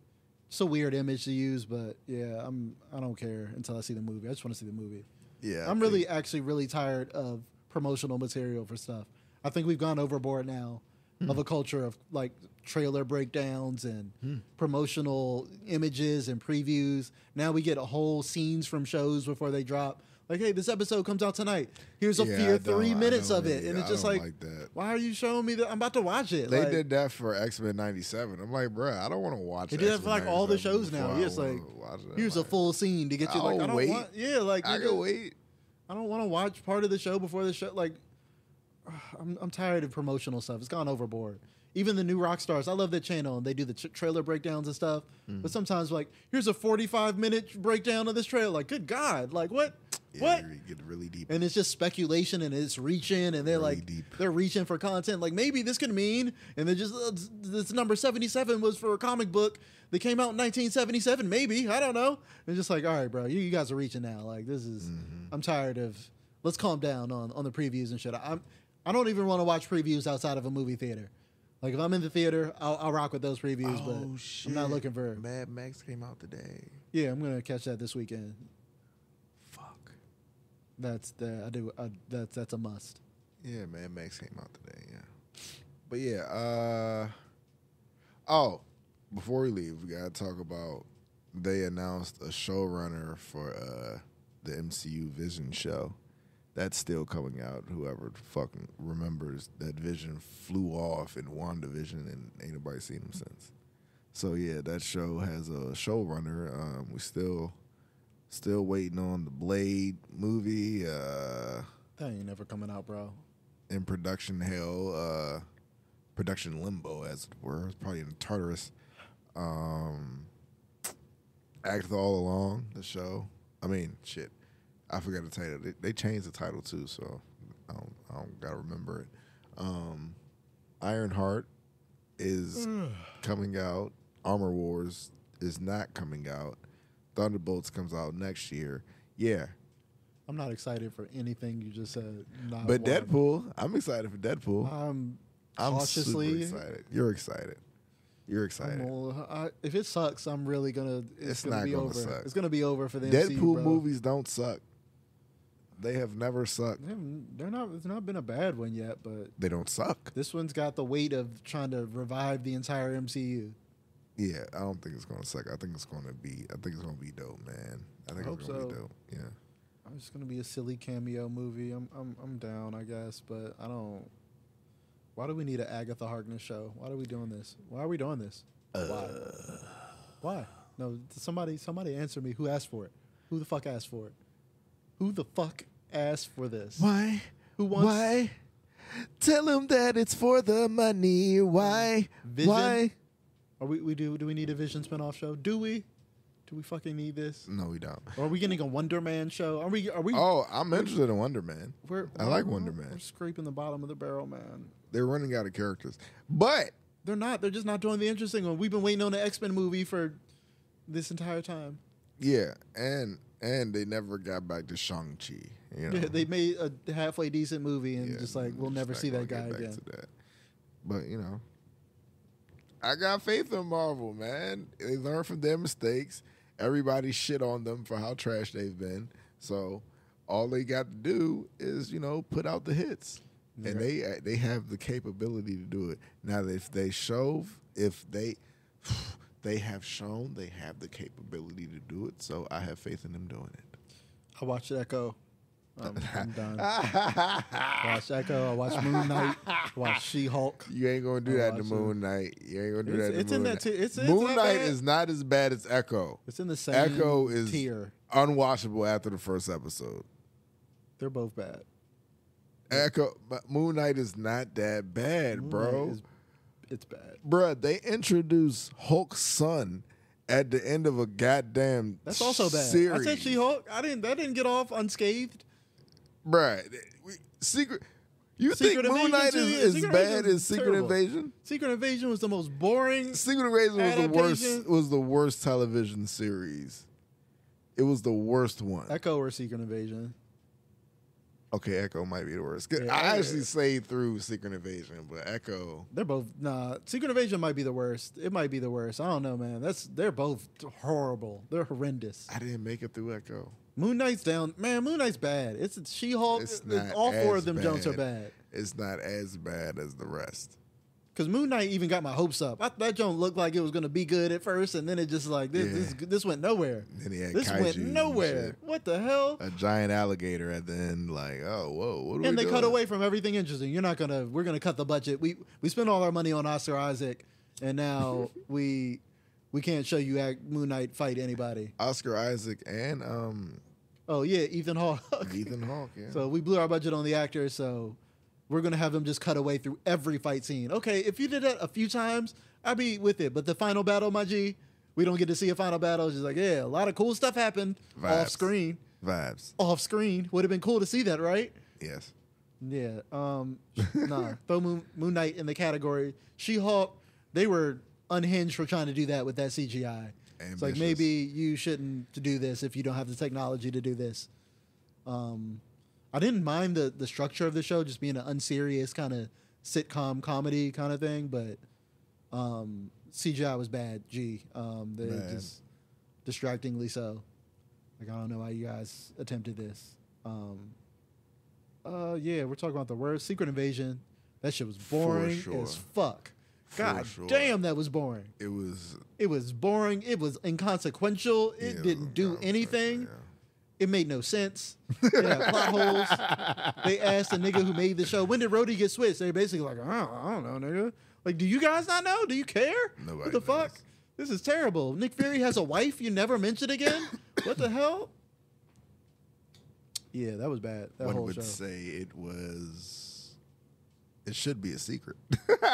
it's a weird image to use, but yeah, I don't care until I see the movie. I just want to see the movie. Yeah. I'm really tired of promotional material for stuff. I think we've gone overboard now of a culture of like trailer breakdowns and promotional images and previews. Now we get whole scenes from shows before they drop. Like, hey, this episode comes out tonight. Here's a 3 minutes of it. And it's just like that. Why are you showing me that? I'm about to watch it. They did that for X-Men 97. I'm like, bro, I don't want to watch it. They do that for like all the shows now. It's like, here's a full scene to get you like, I don't want, yeah, like, I can wait. I don't want to watch part of the show before the show. Like, I'm tired of promotional stuff. It's gone overboard. Even the new rock stars, I love that channel, and they do the trailer breakdowns and stuff. But sometimes, like, here's a 45-minute breakdown of this trailer. Like, good God, like what? Yeah, what? You get really deep. And it's just speculation, and it's reaching, and they're really like, deep. They're reaching for content. Like, maybe this could mean, and they're just this number 77 was for a comic book that came out in 1977. Maybe, I don't know. And just like, all right, bro, you guys are reaching now. Like, this is, I'm tired of. Let's calm down on the previews and shit. I don't even want to watch previews outside of a movie theater. Like, if I'm in the theater, I'll rock with those previews, but shit. I'm not looking for... Mad Max came out today. Yeah, I'm going to catch that this weekend. Fuck. That's a must. Yeah, Mad Max came out today, yeah. But yeah, oh, before we leave, we got to talk about... They announced a showrunner for the MCU Vision show. That's still coming out. Whoever fucking remembers that Vision flew off in WandaVision and ain't nobody seen him since. So yeah, that show has a showrunner. We still waiting on the Blade movie. That ain't never coming out, bro. In production hell, production limbo as it were. It's probably in Tartarus. Agatha All Along, the show. I mean, shit. I forgot to tell you, they changed the title too, so I don't gotta remember it. Ironheart is coming out. Armor Wars is not coming out. Thunderbolts comes out next year. Yeah. I'm not excited for anything you just said. But Deadpool, I'm excited for Deadpool. I'm cautiously super excited. You're excited. You're excited. If it sucks, I'm really gonna. It's not gonna be gonna over. suck. It's gonna be over for the Deadpool MCU, bro. movies don't suck. They have never sucked. They're not. It's not been a bad one yet, but they don't suck. This one's got the weight of trying to revive the entire MCU. Yeah, I don't think it's gonna suck. I think it's gonna be dope, man. I think it's gonna be dope. Yeah. It's gonna be a silly cameo movie. I'm down, I guess, but I don't. Why do we need an Agatha Harkness show? Why are we doing this? Why are we doing this? Why? No, somebody answer me. Who asked for it? Who the fuck asked for it? Who the fuck asked for this? Why? Who wants? Why? Tell him that it's for the money. Why? Vision? Why? Are we do we need a Vision spinoff show? Do we? Do we fucking need this? No, we don't. Or are we getting a Wonder Man show? Are we? Oh, I'm interested in Wonder Man. I like Wonder Man. We're scraping the bottom of the barrel, man. They're running out of characters, but They're not. They're just not doing the interesting one. We've been waiting on the X-Men movie for this entire time. yeah, and they never got back to Shang-Chi. You know? Yeah, they made a halfway decent movie and Yeah, just like we'll just never not see that gonna guy get back again. to that. But you know, I got faith in Marvel, man. They learn from their mistakes. Everybody shit on them for how trash they've been. So all they got to do is, you know, put out the hits, and they have the capability to do it. Now, if they have shown they have the capability to do it, so I have faith in them doing it. I watched Echo. I'm done. I watched Echo. I watched Moon Knight. I watched She-Hulk. You ain't gonna do that to Moon Knight. You ain't gonna do that. It's to in Moon that. Knight. It's Moon not Knight bad. is not as bad as Echo. It's in the same Echo is tier. unwatchable after the first episode. They're both bad. Echo, but Moon Knight is not that bad, Moon bro. Knight it's bad. Bruh, they introduced Hulk's son at the end of a goddamn That's also bad. series. I said She-Hulk. That didn't get off unscathed. Bruh, you think Secret Moon Invasion Knight too? is Yeah, as Secret bad Invasion as is Secret terrible. Invasion? Secret Invasion was the most boring. Secret Invasion Adaptation. was the worst television series. It was the worst one. Echo or Secret Invasion. Okay, Echo might be the worst. 'Cause Yeah, I actually saved through Secret Invasion, but Echo. They're both Secret Invasion might be the worst. It might be the worst. I don't know, man. They're both horrible. They're horrendous. I didn't make it through Echo. Moon Knight's down. Man, Moon Knight's bad. It's She-Hulk. It's not All four as of them Jones are bad. bad. It's not as bad as the rest. Because Moon Knight even got my hopes up. That joint looked like it was going to be good at first, and then it just like this went nowhere. Then he had This kaiju went and nowhere. shit. What the hell? A giant alligator at the end, like, oh, whoa, what are we And they doing? cut away from everything interesting. We're gonna cut the budget. We spent all our money on Oscar Isaac, and now we can't show you Moon Knight fight anybody. Oscar Isaac and Oh yeah, Ethan Hawke. Ethan Hawke, yeah. So we blew our budget on the actor, so we're gonna have them just cut away through every fight scene. Okay, if you did that a few times, I'd be with it. But the final battle, my G, we don't get to see a final battle. It's just like, yeah, a lot of cool stuff happened off screen. Vibes. Off screen would have been cool to see that, right? Yes. Yeah. Throw Moon Knight in the category. She-Hulk, they were unhinged for trying to do that with that CGI. It's like, maybe you shouldn't do this if you don't have the technology to do this. I didn't mind the structure of the show just being an unserious kind of sitcom comedy kind of thing, but CGI was bad. Just distractingly so. Like, I don't know why you guys attempted this. Yeah, we're talking about the worst. Secret Invasion. That shit was boring as fuck. God damn, that was boring. It was boring. It was inconsequential. It didn't do anything. Yeah. It made no sense. It had plot holes. They asked the nigga who made the show, when did Rhodey get switched? They're basically like, I don't know, nigga. Like, do you guys not know? Do you care? Nobody What the knows. fuck? This is terrible. Nick Fury has a wife you never mentioned again? What the hell? Yeah, that was bad. That One whole would show. say it should be a secret.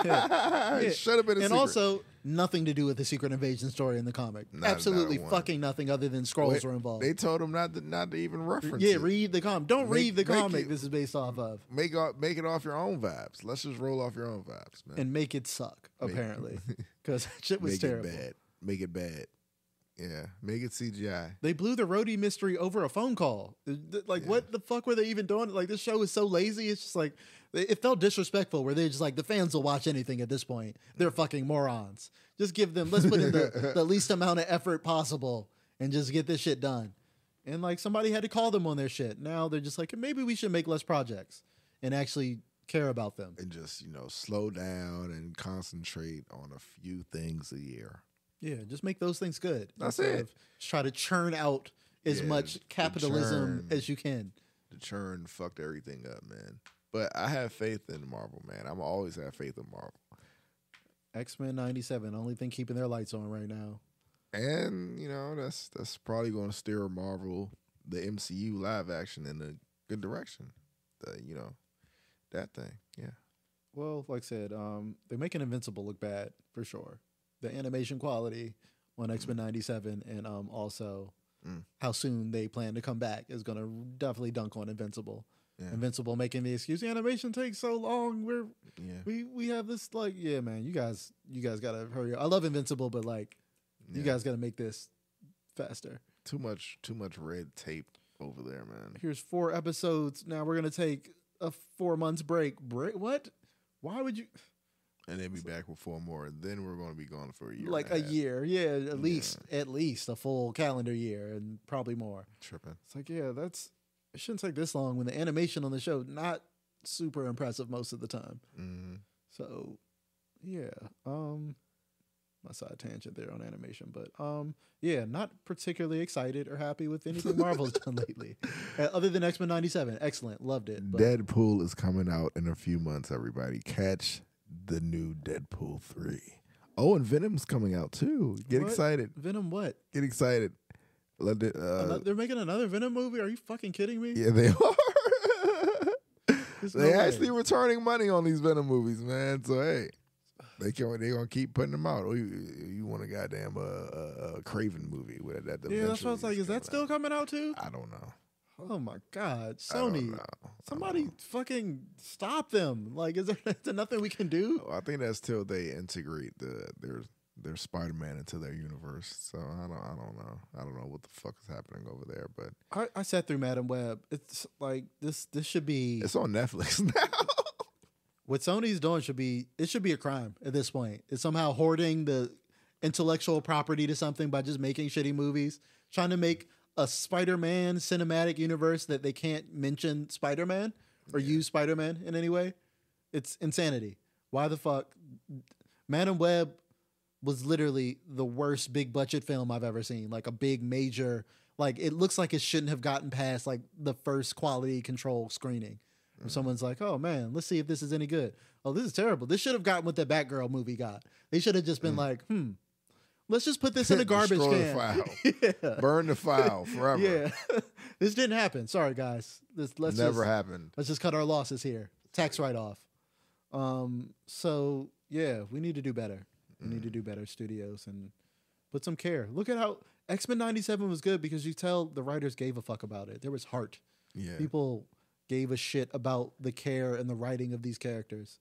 Yeah. It should have been a and secret. also, nothing to do with the Secret Invasion story in the comic. Not Absolutely one. fucking nothing other than scrolls Wait, were involved. They told him not to even reference Yeah, it. read the comic. Don't read the make comic it- this is based off of. Make it off your own vibes. Let's just roll off your own vibes, man. And make it suck, apparently. Because that shit was Make terrible. it bad. Make it bad. Yeah. Make it CGI. They blew the Rhodey mystery over a phone call. Like, what the fuck were they even doing? Like, this show is so lazy. It's just like, it felt disrespectful where they're just like, the fans will watch anything at this point. They're fucking morons. Just give them, let's put in the least amount of effort possible and just get this shit done. And like, somebody had to call them on their shit. Now they're just like, maybe we should make less projects and actually care about them. And just, slow down and concentrate on a few things a year. Yeah, just make those things good. That's Instead it. of just try to churn out as Yeah, much the capitalism churn. as you can. The churn fucked everything up, man. But I have faith in Marvel, man. I'm always have faith in Marvel. X-Men 97, only thing keeping their lights on right now. And, that's probably going to steer Marvel the MCU live action in a good direction. That thing. Yeah. Well, like I said, they're making Invincible look bad for sure. The animation quality on X-Men 97 and also how soon they plan to come back is going to definitely dunk on Invincible. Yeah. Invincible making the excuse the animation takes so long. We have this man, you guys gotta hurry up. I love Invincible, but you guys gotta make this faster. Too much red tape over there, man. Here's 4 episodes. Now we're gonna take a 4 months break. What? Why would you? And then be back with 4 more. And then we're going to be gone for a year. Like a year, at least a full calendar year, and probably more. Tripping. It's it shouldn't take this long when the animation on the show not super impressive most of the time. Mm-hmm. So, yeah. My side tangent there on animation, but not particularly excited or happy with anything Marvel's done lately. Other than X-Men 97, excellent, loved it. But Deadpool is coming out in a few months. Everybody, catch the new Deadpool 3. Oh, and Venom's coming out too. Get excited. Venom what? Get excited. They're making another Venom movie? Are you fucking kidding me? Yeah, they are. They actually returning money on these Venom movies, man. So hey, they gonna keep putting them out. Or you want a goddamn Craven movie with that? Yeah, that's what I was like. Is that still coming out too? I don't know. Oh my God, Sony! Somebody fucking stop them! Is there nothing we can do? I think that's till they integrate their Spider-Man into their universe. So I don't know. I don't know what the fuck is happening over there. But I sat through Madam Web. It's like this should be. It's on Netflix now. What Sony's doing should be a crime at this point. It's somehow hoarding the intellectual property to something by just making shitty movies, trying to make a Spider-Man cinematic universe that they can't mention Spider-Man or use Spider-Man in any way. It's insanity. Why the fuck? Madam Web was literally the worst big budget film I've ever seen. Like a big major, it looks like it shouldn't have gotten past the first quality control screening. Where someone's like, oh man, let's see if this is any good. Oh, this is terrible. This should have gotten what the Batgirl movie got. They should have just been let's just put this in a garbage can. The file. Burn the file forever. Yeah. This didn't happen. Sorry, guys. Let's never happened. Let's just cut our losses here. Tax write-off. So, yeah, we need to do better. We need to do better, studios, and put some care. Look at how X-Men 97 was good because you tell the writers gave a fuck about it. There was heart. Yeah. People gave a shit about the care and the writing of these characters.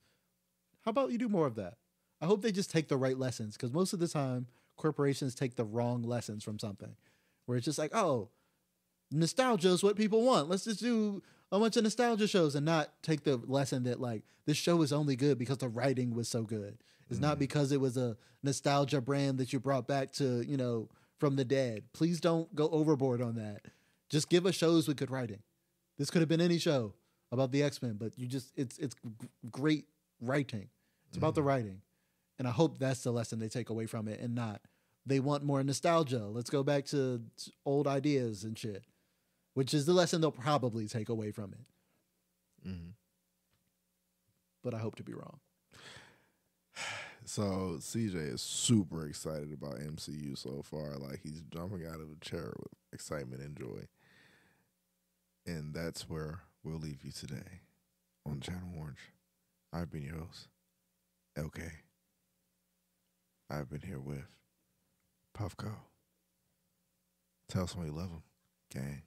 How about you do more of that? I hope they just take the right lessons, because most of the time, corporations take the wrong lessons from something, where it's just like, oh, nostalgia is what people want. Let's just do a bunch of nostalgia shows and not take the lesson that this show is only good because the writing was so good. It's not because it was a nostalgia brand that you brought back to, from the dead. Please don't go overboard on that. Just give us shows with good writing. This could have been any show about the X-Men, but it's great writing. It's about the writing. And I hope that's the lesson they take away from it, and not they want more nostalgia. Let's go back to old ideas and shit, which is the lesson they'll probably take away from it. Mm-hmm. But I hope to be wrong. So CJ is super excited about MCU so far. He's jumping out of the chair with excitement and joy. And that's where we'll leave you today on Channel Orange. I've been your host, LK. I've been here with Puffco. Tell someone you love them, gang.